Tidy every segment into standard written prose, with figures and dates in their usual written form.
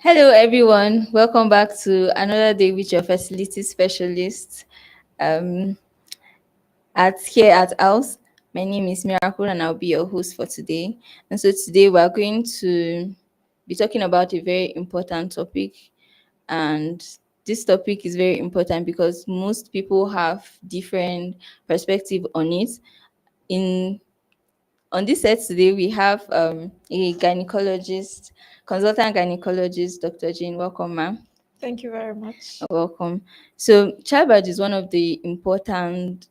Hello, everyone. Welcome back to another day with your fertility specialist. Um, at here at house, my name is Miracle, and I'll be your host for today. And so today we're going to be talking about a very important topic, and this topic is very important because most people have different perspective on it. In On this set today, we have a gynecologist, consultant gynecologist, Dr. Jane. Welcome, ma'am. Thank you very much. Welcome. So childbirth is one of the important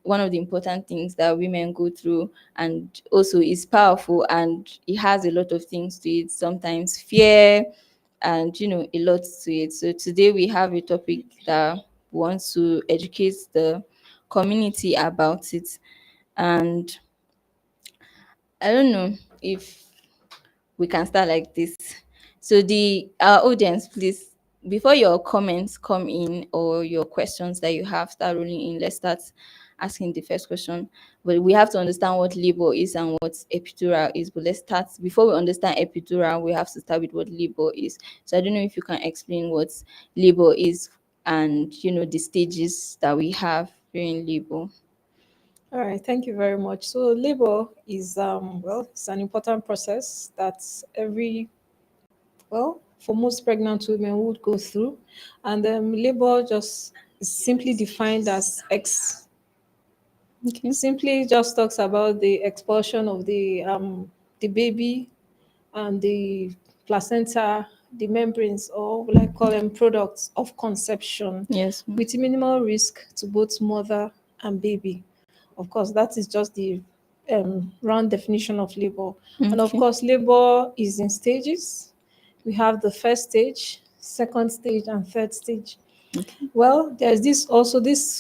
things that women go through, and also is powerful, and it has a lot of things to it. Sometimes fear, and a lot to it. So today we have a topic that wants to educate the community about it, and I don't know if we can start like this. So the our audience, please, before your comments come in or your questions that you have start rolling in, let's start asking the first question. But we have to understand what labor is and what epidural is. But let's start before we understand epidural, we have to start with what labor is. So I don't know if you can explain what labor is and the stages that we have during labor. All right, thank you very much. So labor is it's an important process that for most pregnant women would go through, and labor just is simply defined as X. Okay. Simply just talks about the expulsion of the baby and the placenta, the membranes, or what I call them products of conception, Yes. with minimal risk to both mother and baby. Of course, that is just the round definition of labor. And of Okay. course, labor is in stages. We have the first stage, second stage, and third stage. Okay. Well, there's this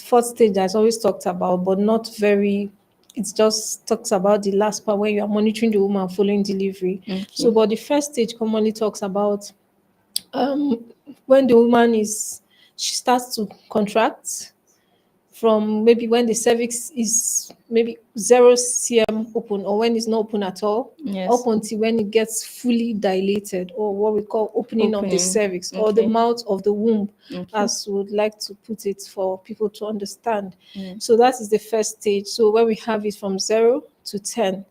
fourth stage that's always talked about, but not very. It just talks about the last part where you are monitoring the woman following delivery. So, Okay. but the first stage commonly talks about um, when the woman she starts to contract from maybe when the cervix is maybe 0 cm open, or when it's not open at all, up Yes. until when it gets fully dilated, or what we call opening of the Opening. cervix, or the Okay. mouth of the womb, Okay. as we would like to put it for people to understand. Yes. So that is the first stage. So when we have it from 0 to 10,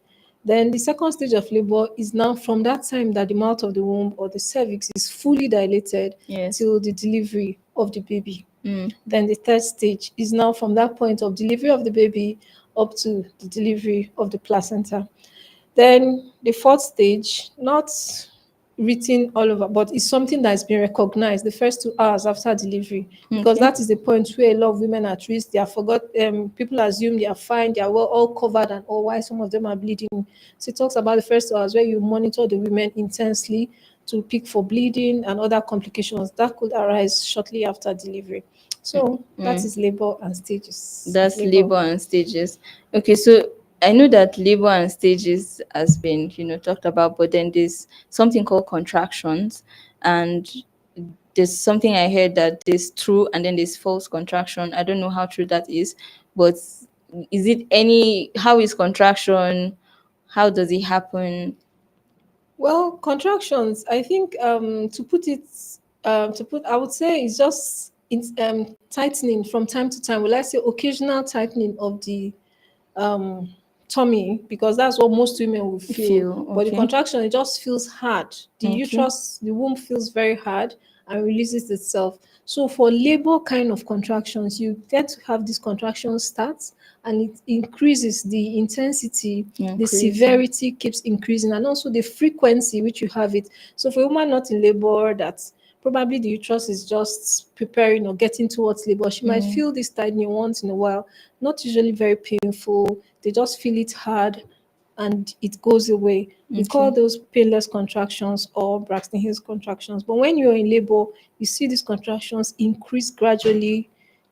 then the second stage of labor is now from that time that the mouth of the womb or the cervix is fully dilated Yes. till the delivery of the baby. Mm. Then the third stage is now from that point of delivery of the baby up to the delivery of the placenta. Then the fourth stage, not written all over, but it's something that's been recognized the first 2 hours after delivery, because Okay. that is the point where a lot of women at risk. They are forgot. People assume they are fine, they are well all covered, and all why some of them are bleeding. So it talks about the first 2 hours where you monitor the women intensely to pick for bleeding and other complications that could arise shortly after delivery. So that Mm. is labor and stages of That's labor. labor and stages. Okay, so I know that labor and stages has been, talked about, but then there's something called contractions, and there's something I heard that there's true and then there's false contraction. I don't know how true that is, but is it any? How is contraction? How does it happen? Well, contractions, I think I would say it's just tightening from time to time. Will I say occasional tightening of the um, tummy, because that's what most women will feel. Feel But the okay. contraction, it just feels hard. The Okay. uterus, the womb feels very hard and releases itself. So for labor kind of contractions, you get to have this contraction starts, and it increases the intensity, the Increase. severity keeps increasing, and also the frequency which you have it. So for a woman not in labor, that probably the uterus is just preparing or getting towards labor, she might Mm. feel this tightening once in a while, not usually very painful. They just feel it hard and it goes away. We call Okay. those painless contractions or Braxton Hicks contractions. But when you're in labor, you see these contractions increase gradually,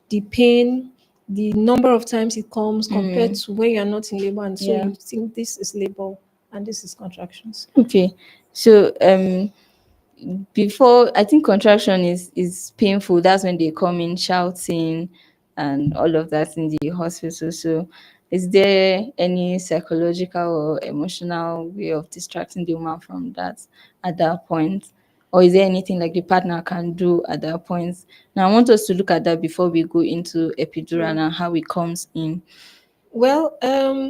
the pain, the number of times it comes compared Mm. to when you're not in labor. And so Yeah. you think this is labor and this is contractions. Okay. So before, I think contraction is painful. That's when they come in shouting and all of that in the hospital. So is there any psychological or emotional way of distracting the woman from that at that point? or is there anything like the partner can do at that point? Now I want us to look at that before we go into epidural and how it comes in. Well,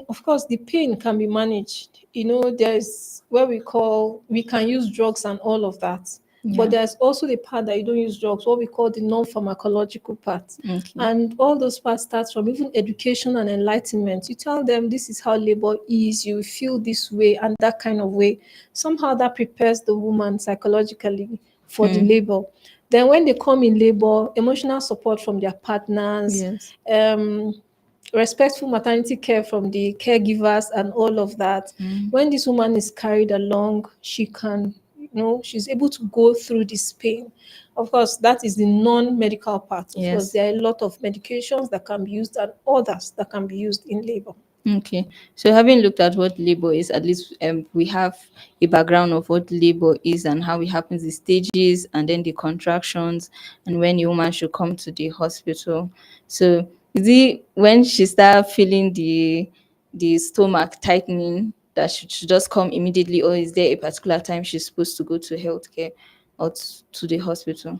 of course, the pain can be managed. There's where we can use drugs and all of that. But Yeah. there's also the part that you don't use drugs, what we call the non-pharmacological part. Okay. And all those parts starts from even education and enlightenment. You tell them this is how labor is, you feel this way and that kind of way. Somehow that prepares the woman psychologically for the Hmm. labor. Then when they come in labor, emotional support from their partners, Yes. um, respectful maternity care from the caregivers and all of that. Hmm. When this woman is carried along, she's able to go through this pain. Of course, that is the non-medical part. Of course, Yes. there are a lot of medications that can be used and others that can be used in labor. Okay, so having looked at what labor is, at least we have a background of what labor is and how it happens, the stages, and then the contractions, and when a woman should come to the hospital. So, is it when she start feeling the stomach tightening that she should just come immediately, or is there a particular time she's supposed to go to healthcare or to the hospital?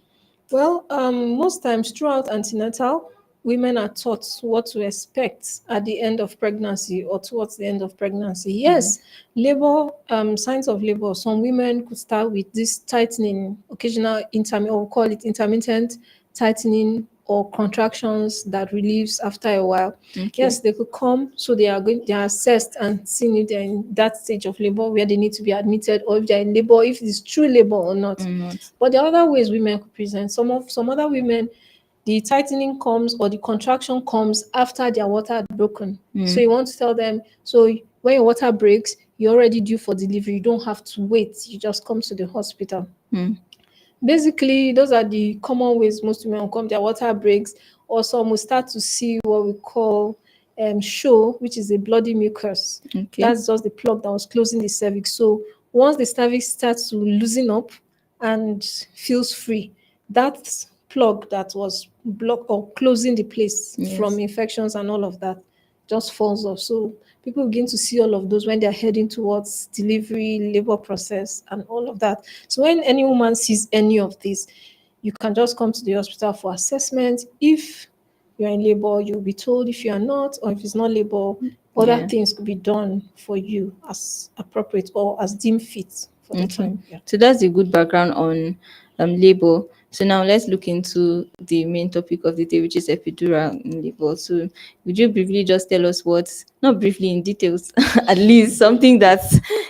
Well, most times throughout antenatal, women are taught what to expect at the end of pregnancy or towards the end of pregnancy. Mm. Yes, labor, signs of labor. Some women could start with this tightening, occasional or we call it intermittent tightening or contractions that relieves after a while. Okay. Yes, they could come, so they are assessed and seen if they're in that stage of labor where they need to be admitted, or if they're in labor, if it's true labor or not. Or not. But there are other ways women could present. Some other women, the tightening comes or the contraction comes after their water had broken. So Mm. you want to tell them, so when your water breaks, you're already due for delivery. You don't have to wait. You just come to the hospital. Mm. Basically, those are the common ways most women will come. Their water breaks, or some will start to see what we call show, which is a bloody mucus. Okay. That's just the plug that was closing the cervix. So once the cervix starts to loosen up and feels free, that plug that was block or closing the place from Yes. infections and all of that just falls off. So people begin to see all of those when they're heading towards delivery, labor process, and all of that. So when any woman sees any of this, you can just come to the hospital for assessment. If you're in labor, you'll be told. If you are not, or if it's not labor, other Yeah. things could be done for you as appropriate or as deemed fit for the Okay, time. Yeah. so that's a good background on labor. So now let's look into the main topic of the day, which is epidural in labor. So would you briefly just tell us what, not briefly in details, at least something that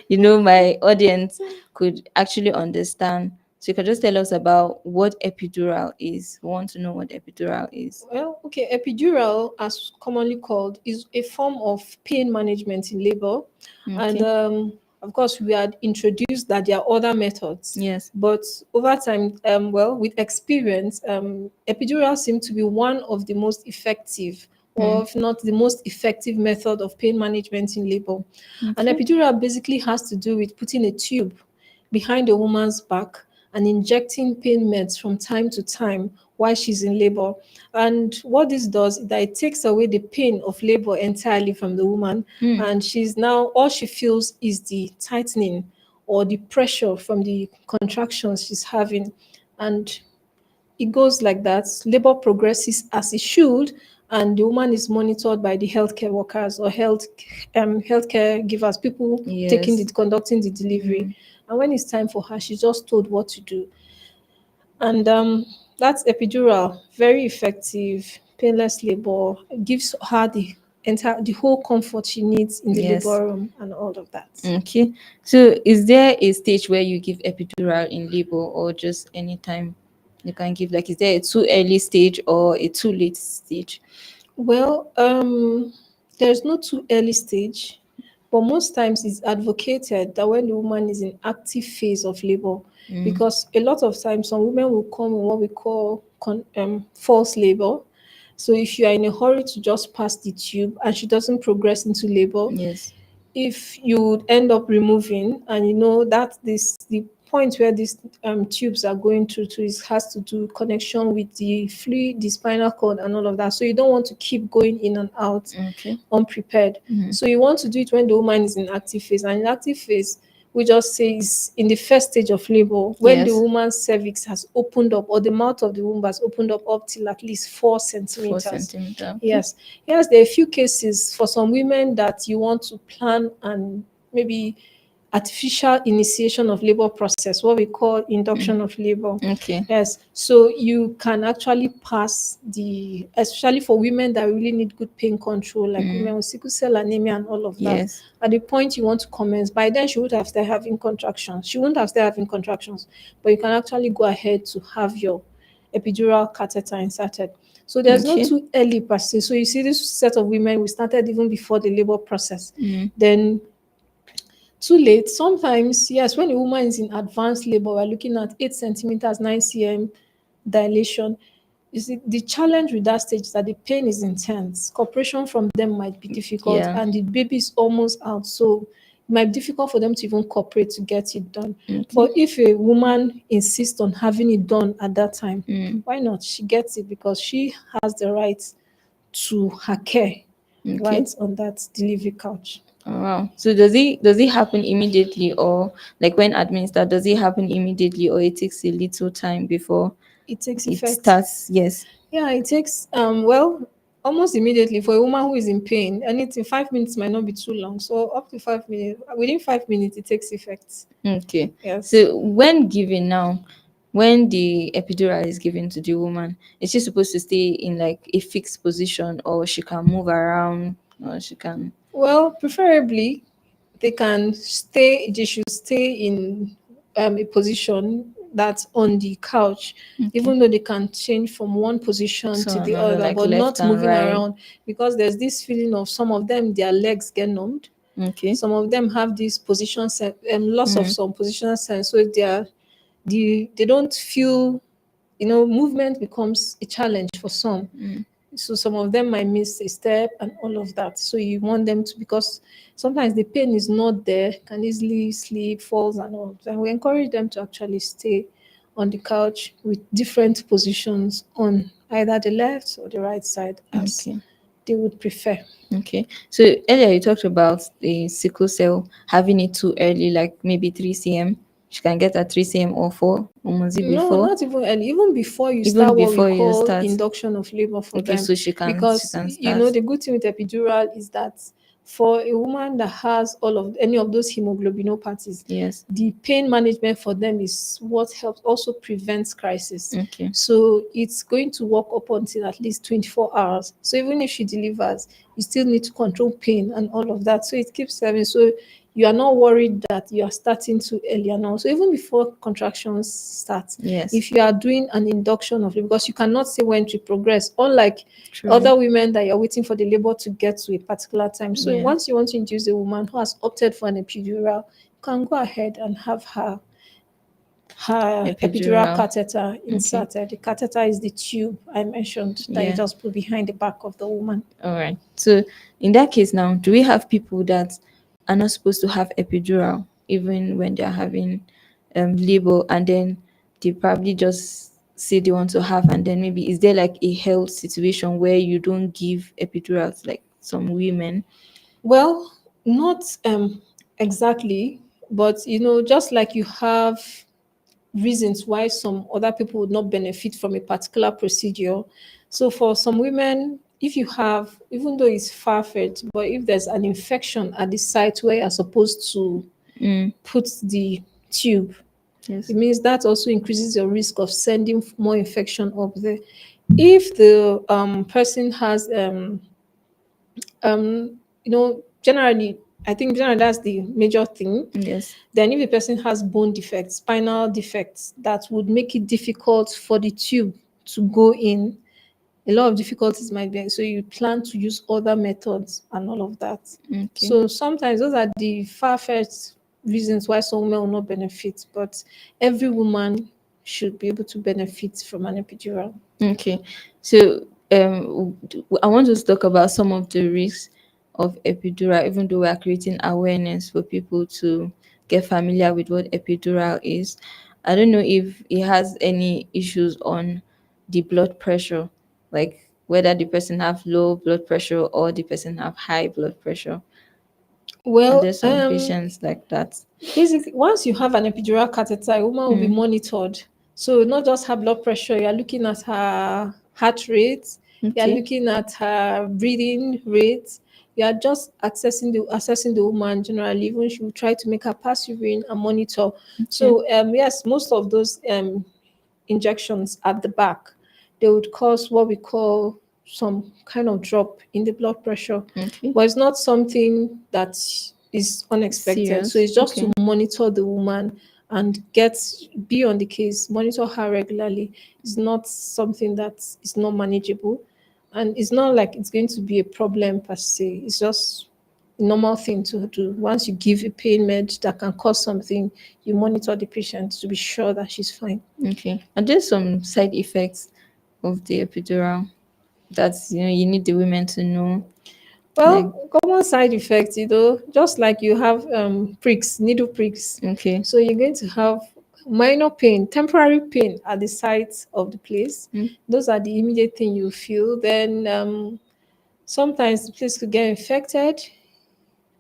my audience could actually understand. So you can just tell us about what epidural is. We want to know what epidural is. Well, okay, epidural, as commonly called, is a form of pain management in labor. And Okay. of course, we had introduced that there are other methods. Yes. But over time, with experience, epidural seemed to be one of the most effective, or Mm. if not the most effective method of pain management in labor. And Okay. epidural basically has to do with putting a tube behind a woman's back and injecting pain meds from time to time while she's in labor. And what this does is that it takes away the pain of labor entirely from the woman. Mm. And she's now, all she feels is the tightening or the pressure from the contractions she's having. And it goes like that. Labor progresses as it should, and the woman is monitored by the healthcare workers or healthcare givers, people Yes. conducting the delivery. Mm. And when it's time for her, she's just told what to do. And that's epidural, very effective, painless labor. It gives her the whole comfort she needs in the Yes. labor room and all of that. Okay. So is there a stage where you give epidural in labor or just anytime you can give? Like, is there a too early stage or a too late stage? Well, there's no too early stage, but most times it's advocated that when the woman is in active phase of labor, Mm. because a lot of times some women will come in what we call false labor. So if you are in a hurry to just pass the tube and she doesn't progress into labor, Yes. if you would end up removing, and you know that this the point where these tubes are going through to is has to do connection with the fluid, the spinal cord and all of that, so you don't want to keep going in and out Okay. unprepared. Mhm. So you want to do it when the woman is in active phase, and in active phase we just say is in the first stage of labor, when the Yes. woman's cervix has opened up or the mouth of the womb has opened up till at least 4 Four centimeters. centimeter. Okay. Yes. Yes, there are a few cases for some women that you want to plan and maybe artificial initiation of labor process, what we call induction of labor. Okay. Yes, so you can actually pass the, especially for women that really need good pain control, like women with sickle cell anemia and all of that. Yes. At the point you want to commence, by then she would have started having contractions. She wouldn't have started having contractions, but you can actually go ahead to have your epidural catheter inserted. So there's no Okay. too early per se. So you see, this set of women we started even before the labor process. Mm. Then too late. Sometimes, yes, when a woman is in advanced labor, we're looking at 8 centimeters, 9 cm dilation. You see, the challenge with that stage is that the pain is intense. Cooperation from them might be difficult, Yeah. and the baby is almost out. So it might be difficult for them to even cooperate to get it done. Okay. But if a woman insists on having it done at that time, Mm. why not? She gets it because she has the right to her care Okay. right on that delivery couch. Oh, wow. So does it happen immediately, or like when administered, does it happen immediately, or it takes a little time before It takes it effect. starts? Yes. Yeah, it takes well almost immediately for a woman who is in pain. Anything 5 minutes might not be too long. So up to 5 minutes, within 5 minutes, it takes effect. Okay. Yes. So when given now, when the epidural is given to the woman, is she supposed to stay in like a fixed position, or she can move around, or she can? Well, preferably they can stay. They should stay in a position that's on the couch, Okay. even though they can change from one position So to the another other, like but left not and moving right. around because there's this feeling of some of them their legs get numbed. Okay. Some of them have this position sense, loss of Mm. some positional sense, so they don't feel, movement becomes a challenge for some. Mm. So some of them might miss a step and all of that. So you want them to, because sometimes the pain is not there, can easily slip, falls and all. And we encourage them to actually stay on the couch with different positions on either the left or the right side as Okay. they would prefer. Okay. So earlier you talked about the sickle cell having it too early, like maybe 3 cm. She can get at 3 cm or 4, or was it No, before? not even early. Even before you Even start what we before you call start. induction of labor for Okay, them, so she because can start. the good thing with epidural is that for a woman that has all of any of those hemoglobinopathies, Yes. the pain management for them is what helps also prevents crisis. Okay. So it's going to work up until at least 24 hours. So even if she delivers, you still need to control pain and all of that. So it keeps serving. So you are not worried that you are starting too early and all. So even before contractions start, Yes. if you are doing an induction of labor, because you cannot say when to progress, unlike True. other women that you're waiting for the labor to get to a particular time. So Yeah. once you want to induce a woman who has opted for an epidural, you can go ahead and have her epidural Epidural. catheter Okay. inserted. The catheter is the tube I mentioned that you Yeah. just put behind the back of the woman. All right. So in that case now, do we have people that are not supposed to have epidural even when they're having labor, and then they probably just say they want to have, and then maybe is there like a health situation where you don't give epidurals like some women? Well, not exactly, but just like you have reasons why some other people would not benefit from a particular procedure. So for some women, if you have, even though it's far-fetched, but if there's an infection at the site where you're supposed to Mm. put the tube, Yes. it means that also increases your risk of sending more infection up there. If the person has generally, I think generally that's the major thing. Yes. Then, if a person has bone defects, spinal defects, that would make it difficult for the tube to go in, a lot of difficulties might be. So, you plan to use other methods and all of that. Okay. So, sometimes those are the far fetched reasons why some women will not benefit, but every woman should be able to benefit from an epidural. Okay. So I want to talk about some of the risks of epidural, even though we are creating awareness for people to get familiar with what epidural is. I don't know if it has any issues on the blood pressure, like whether the person have low blood pressure or the person have high blood pressure. Are there Well, some patients like that? basically, once you have an epidural catheter, a woman will be Mm, monitored. So not just her blood pressure, you are looking at her heart rate, you are okay. looking at her breathing rate, you are just assessing the woman generally. Even she will try to make her pass urine and monitor. Okay. So yes, most of those injections at the back, they would cause what we call some kind of drop in the blood pressure. Okay. But it's not something that is unexpected. So Serious. it's just to Okay. monitor the woman and be on the case, monitor her regularly. It's not something that is not manageable. And it's not like it's going to be a problem per se. It's just a normal thing to do. Once you give a pain med that can cause something, you monitor the patient to be sure that she's fine. Okay. Are there some side effects of the epidural that you need the women to know? Like, Well, common side effects, just like you have pricks, needle pricks. okay. So you're going to have minor pain, temporary pain at the site of the place. Mm, Those are the immediate thing you feel. Then sometimes the place could get infected,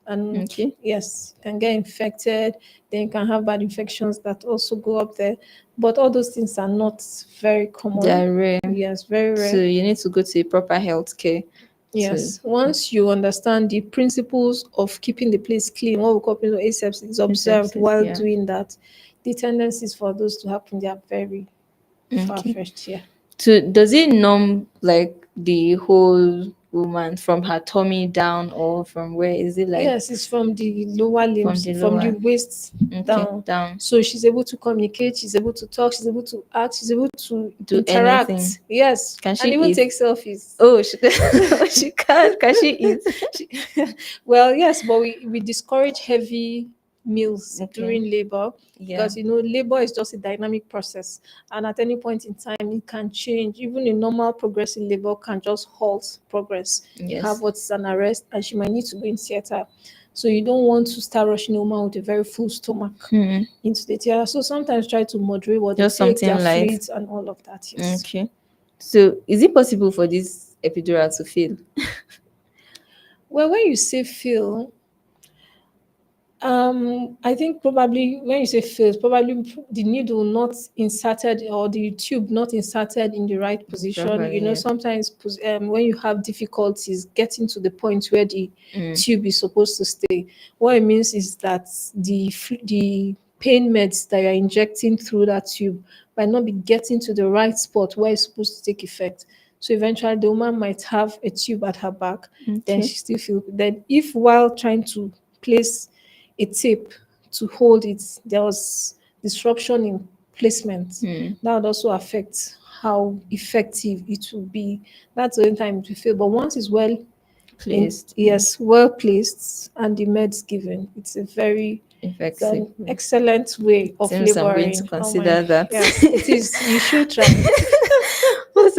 and okay. yes, can get infected. Then you can have bad infections that also go up there. But all those things are not very They common. are rare. Yes, very So rare. you need to go to a proper health care to Yes, once you understand the principles of keeping the place clean, what we call principle asepsis is observed sepsis. while Yeah. doing that, the tendencies for those to happen, they are very far Okay. fetched here. So does it numb like the whole woman from her tummy down, or from where is it, like Yes, it's from the lower from limbs, the from the lower? waist Okay, down. down. So she's able to communicate, she's able to talk, she's able to act, she's able to Do anything. interact. Yes, Can she and even eat? take selfies. Oh, she she can. Can she eat? She- well, yes, but we discourage heavy meals Okay. during labor Yeah. because labor is just a dynamic process, and at any point in time it can change. Even a normal progressive labor can just halt progress. You have Yes. what is an arrest, and she might need to go in theater. So you don't want to start rushing a woman with a very full stomach Hmm. into the theater. So sometimes try to moderate what they Just take, their something light. fluids and all of that. Yes. Okay. So is it possible for this epidural to fail? Well, when you say feel, I think probably when you say fails, probably the needle not inserted or the tube not inserted in the right position. Properly, yeah. Sometimes when you have difficulties getting to the point where the Mm. tube is supposed to stay, what it means is that the pain meds that you're injecting through that tube might not be getting to the right spot where it's supposed to take effect. So eventually, the woman might have a tube at her back, then Okay. she still feel. Then, if while trying to place a tape to hold it, there was disruption in placement. Hmm. That would also affect how effective it will be. That's the only time it will fail. But once it's Placed. Yeah. yes, well placed and the meds given, it's Effective. an excellent way of Seems I'm going to laboring. Oh my, consider that. yes, it is. You should try.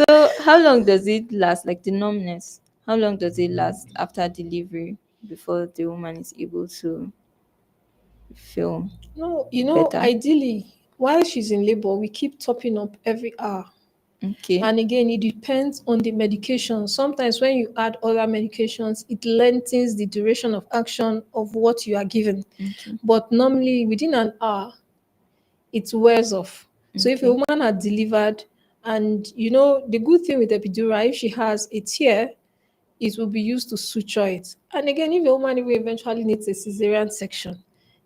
So, how long does it last? Like the numbness, how long does it last after delivery before the woman is able to feel No, better? ideally, while she's in labor, we keep topping up every hour. Okay. And again, it depends on the medication. Sometimes when you add other medications, it lengthens the duration of action of what you are given. Okay. But normally within an hour, it wears off. So if a Okay. woman had delivered, and the good thing with epidural, if she has a tear, it will be used to suture it. And again, if a woman will eventually needs a cesarean section,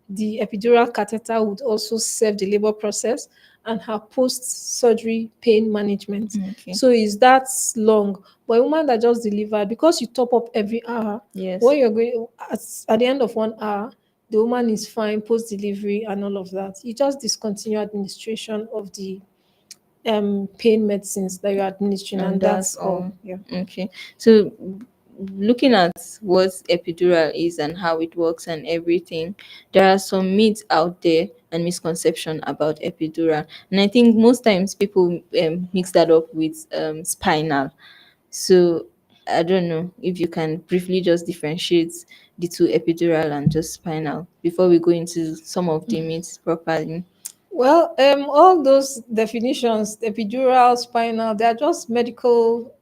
the epidural catheter would also serve the labor process and her post-surgery pain management. Okay. So is that long? But a woman that just delivered, because you top up every hour, Yes. when you're going at the end of 1 hour, the woman is fine post-delivery and all of that. You just discontinue administration of the pain medicines that you're administering, And and that's that's all. all. Yeah. Okay. So, looking at what epidural is and how it works and everything, there are some myths out there and misconception about epidural, and I think most times people mix that up with spinal. So I don't know if you can briefly just differentiate the two, epidural and just spinal, before we go into some of the myths properly. Well, all those definitions, epidural, spinal, they are just medical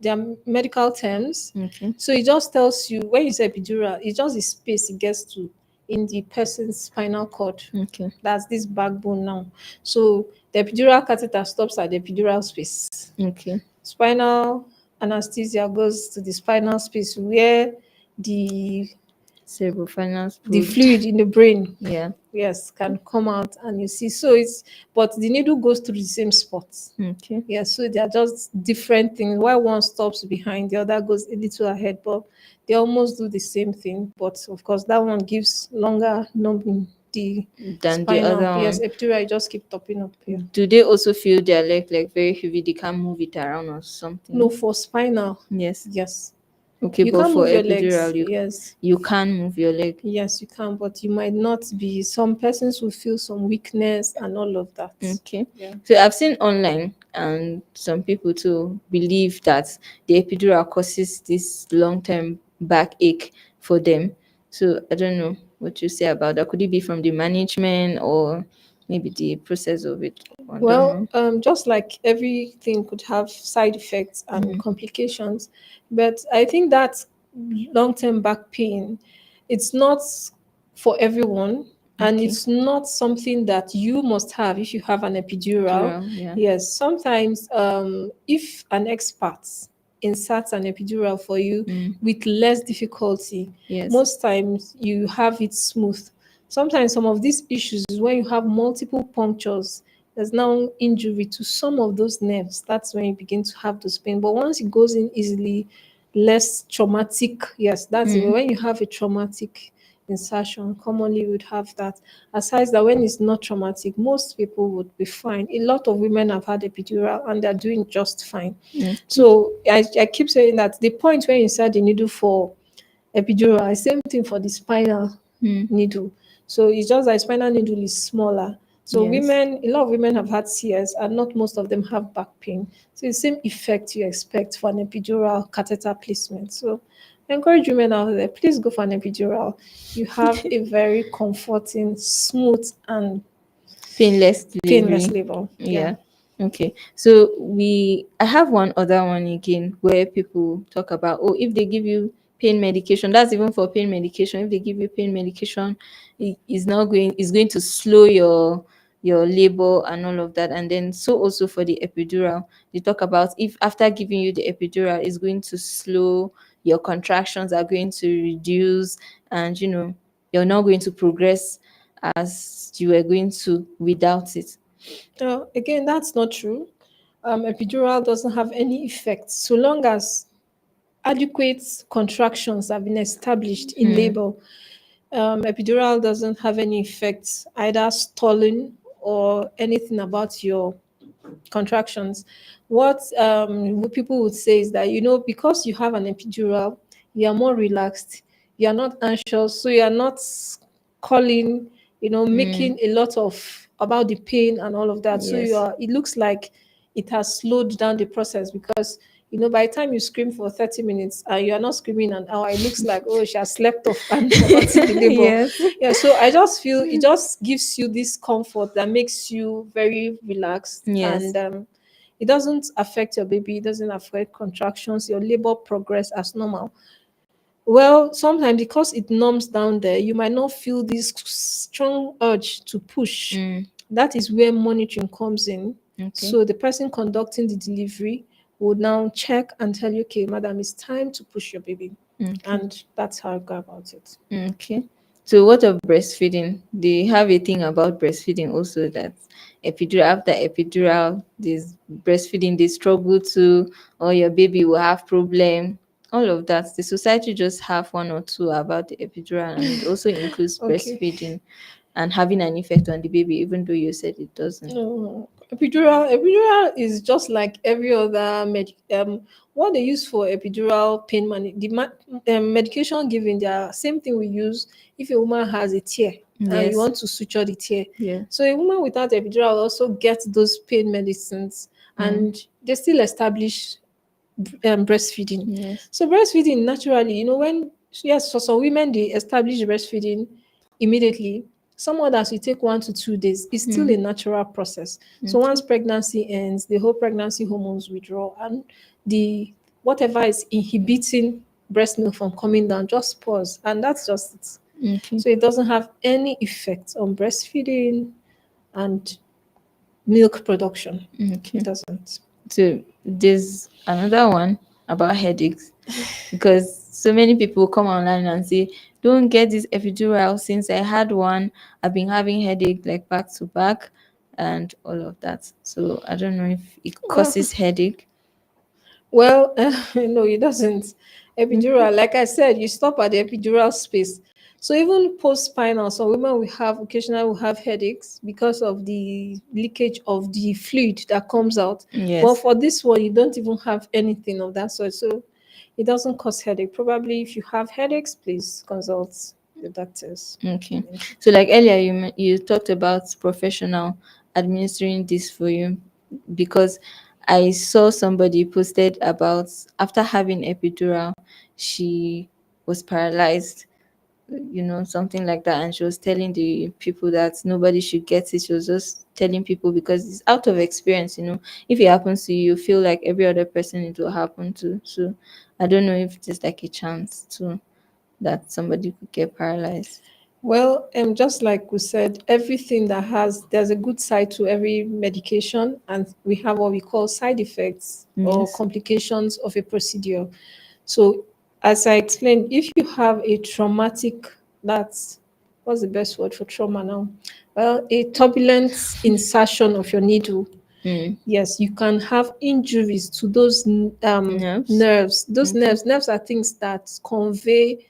They are medical terms. Okay. So it just tells you when you say epidural, it's just the space it gets to in the person's spinal cord. Okay. That's this backbone now. So the epidural catheter stops at the epidural space. Okay. Spinal anesthesia goes to the spinal space where the Cerebrofinance the fluid. fluid in the brain, Yeah. yes, can come out, and you see. So it's, but the needle goes through the same spot. Okay. Yeah, so they are just different things. Why one stops behind, the other goes a little ahead, but they almost do the same thing. But of course, that one gives longer numbing. The Than the other spinal, yes, one. epidural, you just keep topping up here. Do they also feel their leg like very heavy? They can't move it around or No, something? for spinal, Yes. yes, Okay, you but can't for move your epidural, legs. Yes, you can move your leg. yes, you can, but you might not be. Some persons will feel some weakness and all of that. Okay. Yeah. So I've seen online and some people too believe that the epidural causes this long-term backache for them. So I don't know what you say about that. Could it be from the management or maybe the process of it? I don't Well, know. just like everything could have side effects and complications, but I think that long-term back pain, it's not for everyone, and Okay. it's not something that you must have if you have an epidural. Epidural, yeah. Yes, sometimes if an expert inserts an epidural for you Mm, with less difficulty, yes. most times you have it smooth. Sometimes some of these issues is when you have multiple punctures, there's now injury to some of those nerves. That's when you begin to have those pain. But once it goes in easily, less traumatic. Yes, that's it. Mm, When you have a traumatic insertion, commonly you would have that. Aside that, when it's not traumatic, most people would be fine. A lot of women have had epidural and they're doing just fine. okay. So I keep saying that the point where you insert the needle for epidural is same thing for the spinal Mm, needle. So it's just that spinal needle is smaller. So yes. women, a lot of women have had CS and not most of them have back pain. So it's the same effect you expect for an epidural catheter placement. So I encourage women out there, please go for an epidural. You have a very comforting, smooth, and Painless painless delivery. labor. Yeah. Yeah. Okay. So I have one other one again where people talk about, oh, if they give you pain medication, that's even for pain medication. If they give you pain medication, it's going to slow your labor and all of that. And then so also for the epidural, they talk about if after giving you the epidural, it's going to slow your contractions are going to reduce, and you're not going to progress as you were going to without it. Again, that's not true. Epidural doesn't have any effect so long as adequate contractions have been established in Hmm. labor. Epidural doesn't have any effects, either stalling or anything about your contractions. What people would say is that, because you have an epidural, you are more relaxed, you are not anxious, so you are not calling, Hmm. making a lot of about the pain and all of that. So Yes. it looks like it has slowed down the process because by the time you scream for 30 minutes and you are not screaming an hour, it looks like, oh, she has slept off and forgotten the labor. Yes. Yeah, so I just feel it just gives you this comfort that makes you very relaxed, Yes. and it doesn't affect your baby, it doesn't affect contractions, your labor progress as normal. Well, sometimes because it numbs down there, you might not feel this strong urge to push. Mm. That is where monitoring comes in. Okay. So the person conducting the delivery would now check and tell you, okay, madam, it's time to push your baby. Okay. And that's how I go about it. Okay. So what of breastfeeding? They have a thing about breastfeeding also, that epidural after epidural, this breastfeeding they struggle to, or your baby will have problem. All of that. The society just have one or two about the epidural, and it also includes Okay. breastfeeding and having an effect on the baby, even though you said it doesn't. Epidural is just like every other what they use for epidural pain medication given, the same thing we use if a woman has a tear and you Yes. want to suture the tear. Yeah. So a woman without epidural also gets those pain medicines, Mm. and they still establish breastfeeding. Yes. So breastfeeding naturally, when yes, for some women they establish breastfeeding immediately. Some others will take 1 to 2 days. It's still Mm. a natural process. So once Okay. pregnancy ends, the whole pregnancy hormones withdraw, and the whatever is inhibiting breast milk from coming down, just pause. And that's just it. Okay. So it doesn't have any effect on breastfeeding and milk production. It Okay. doesn't. So there's another one about headaches, because so many people come online and say, don't get this epidural. Since I had one, I've been having headache like back to back and all of that. So I don't know if it Well, causes headache. well, no, it doesn't. Mhm. Epidural, like I said, you stop at the epidural space. So even post-spinal, some women will have occasionally will have headaches because of the leakage of the fluid that comes out. But Yes. for this one, you don't even have anything of that sort. So it doesn't cause headache. Probably if you have headaches, please consult the doctors. Okay. So like earlier you talked about professional administering this for you, because I saw somebody posted about after having epidural, she was paralyzed, something like that, and she was telling the people that nobody should get it. She was just telling people because it's out of experience. If it happens to you, you feel like every other person it will happen to. So I don't know if there's like a chance to that somebody could get paralyzed. Well, just like we said, everything that there's a good side to every medication, and we have what we call side effects or Yes. complications of a procedure. So, as I explained, if you have a traumatic, that's what's the best word for trauma now? Well, a turbulent insertion of your needle. Mm. Yes, you can have injuries to those Nerves. nerves. Those Okay. nerves are things that convey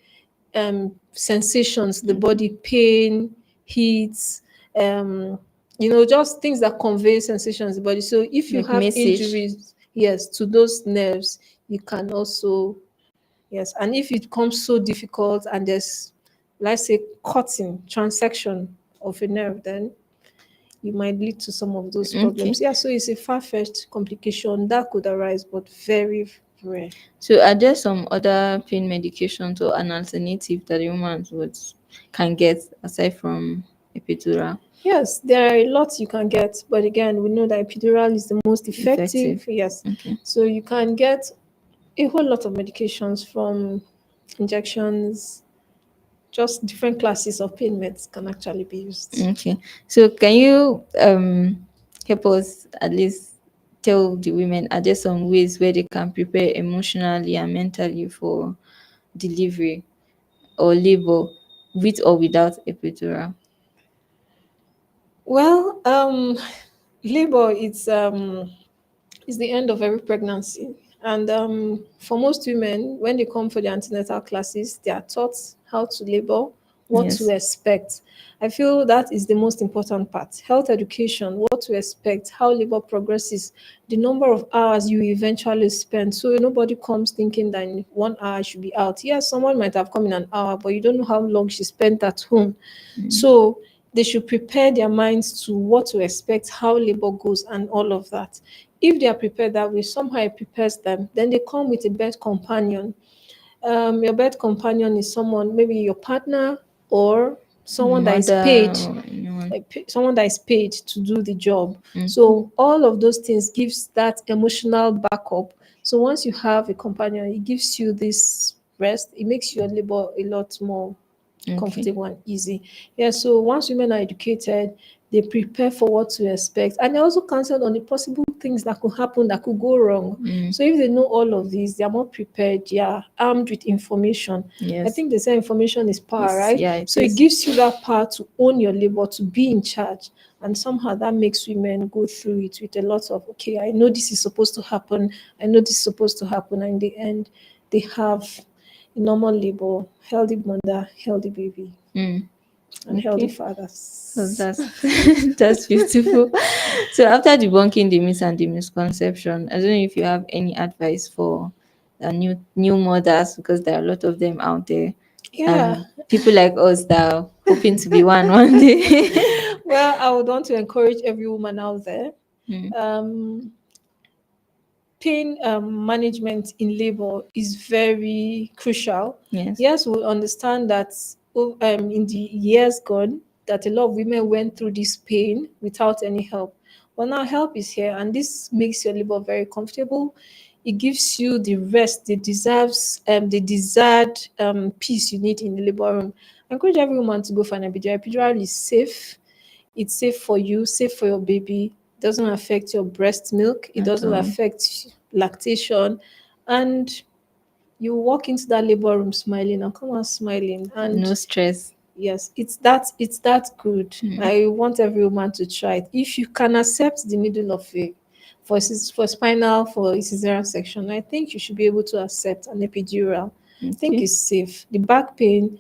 sensations, the Okay. body pain, heat, um, just things that convey sensations in the body. So if you Like have message. injuries, yes, to those nerves, you can also, yes. And if it becomes so difficult and there's, let's say, cutting, transection of a nerve, then you might lead to some of those Okay. problems. Yeah, so it's a far-fetched complication that could arise, but very rare. So are there some other pain medications or an alternative that the woman can get aside from epidural? Yes, there are a lot you can get, but again, we know that epidural is the most Effective. effective. Yes, Okay. so you can get a whole lot of medications from injections, just different classes of pain meds can actually be used. Okay. So can you help us at least tell the women, are there some ways where they can prepare emotionally and mentally for delivery or labor with or without epidural? Well, labor is the end of every pregnancy. And for most women, when they come for the antenatal classes, they are taught how to labor, what to Yes. expect. I feel that is the most important part. Health education, what to expect, how labor progresses, the number of hours you eventually spend. So nobody comes thinking that in 1 hour should be out. Yes, someone might have come in an hour, but you don't know how long she spent at home. So they should prepare their minds to what to expect, how labor goes, and all of that. If they are prepared that way, somehow it prepares them. Then they come with a bed companion. Your bed companion is someone, maybe your partner or someone that is Mother paid, or anyone. someone that is paid to do the job. Okay. So all of those things gives that emotional backup. So once you have a companion, it gives you this rest. It makes your labor a lot more Okay. comfortable and easy. Yeah, so once women are educated, they prepare for what to expect. And they also counsel on the possible things that could happen that could go wrong. Mm. So if they know all of these, they are more prepared, they are armed with information. I Yes. think they say information is power, right? Yeah, it So it is. gives you that power to own your labor, to be in charge. And somehow that makes women go through it with a lot of, okay, I know this is supposed to happen. I know this is supposed to happen. And in the end, they have a normal labor, healthy mother, healthy baby, Mm. and healthy Okay. So fathers. that's that's beautiful. So after debunking the myths and the misconception, I don't know if you have any advice for new mothers, because there are a lot of them out there, Yeah. and people like us that are hoping to be one day. Well, I would want to encourage every woman out there. Mm. Um, Pain management in labor is very crucial. Yes. Yes, we understand that in the years gone, that a lot of women went through this pain without any help. But now help is here, and this makes your labor very comfortable. It gives you the rest, the desired peace you need in the labor room. I encourage every woman to go for an epidural. Epidural is safe. It's safe for you, safe for your baby. It doesn't affect your breast milk. It At doesn't all. affect lactation, and you walk into that labor room smiling and come out smiling. No And stress. yes, it's that good. I want every woman to try it. If you can accept the needle of a for spinal for a cesarean section, I think you should be able to accept an epidural. I think Okay. it's safe. The back pain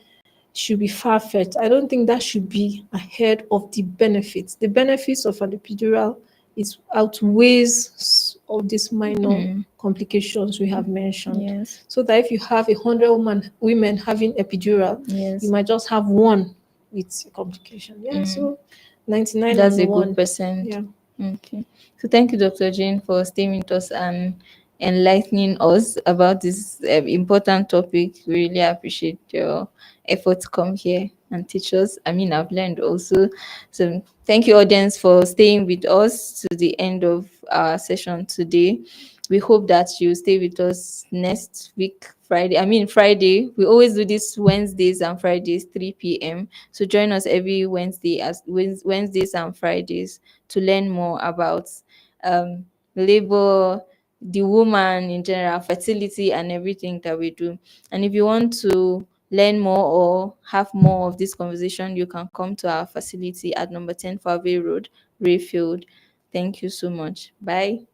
should be far-fetched. I don't think that should be ahead of the benefits. The benefits of an epidural is outweighs of these minor complications we have mentioned. Yes. So that if you have 100 women having epidural, you Yes. might just have one with a complication. Yeah, so 99 That's and a good one. percent. Yeah. Okay. So thank you, Dr. Jane, for staying with us and enlightening us about this important topic. We really appreciate your effort to come here and teach us. I mean, I've learned also. So thank you, audience, for staying with us to the end of our session today. We hope that you stay with us next week, Friday. I mean, Friday. We always do this Wednesdays and Fridays, 3 p.m. So join us every Wednesday as Wednesdays and Fridays to learn more about um, labor, the woman in general, fertility, and everything that we do. And if you want to learn more or have more of this conversation, you can come to our facility at number 10 Farvey Road, Rayfield. Thank you so much. Bye.